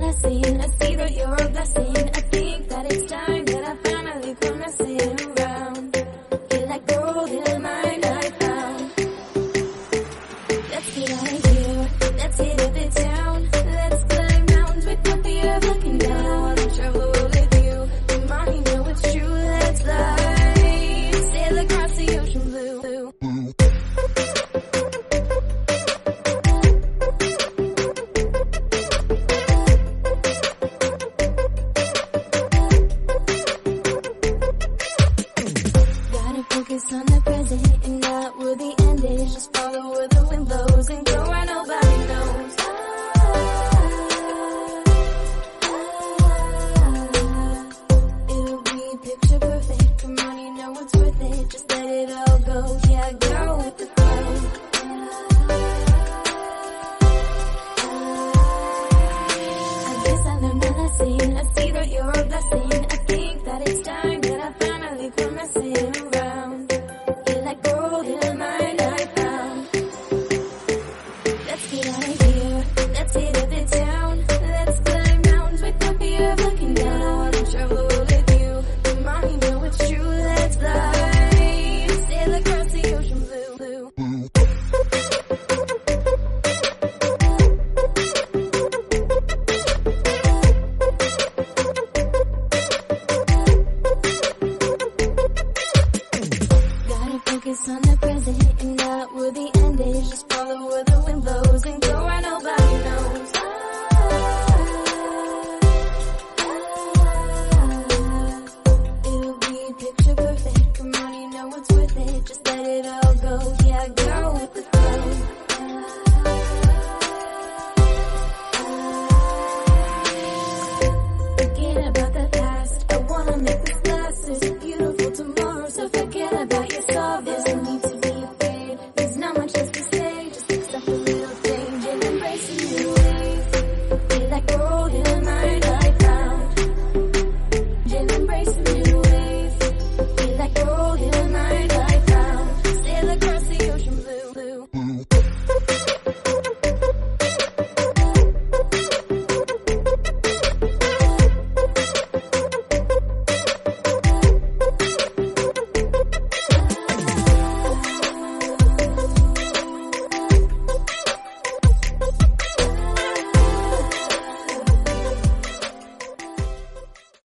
menacing. I see that you're a blessing. I think that it's time that I finally come messing around. Feel like gold in a mine I found. Let's get out of here. Let's hit up the town. Let's climb mountains with no fear of looking down. Travel with you. Come on, you know it's true. Let's fly. Sail across the ocean blue. Focus on the present and not where the end is. Just follow where the wind blows and go where nobody knows. It'll be picture perfect. Come on, you know it's worth it. Just let it all go. Yeah, go with the flow. I guess I learned my lesson. I see that you're a blessing. I think that it's time that I finally quit messing around. Feel like gold in a mine I found. Let's get out of here. Let's hit up the town. Let's climb mountains with no fear of looking down. Travel with you. Come on, you know it's true. Let's fly. Sail across the ocean blue. Focus on the present and not where the end is. Just follow where the wind blows and go where nobody knows. It'll be picture perfect. Come on, you know it's worth it. Just let it all go.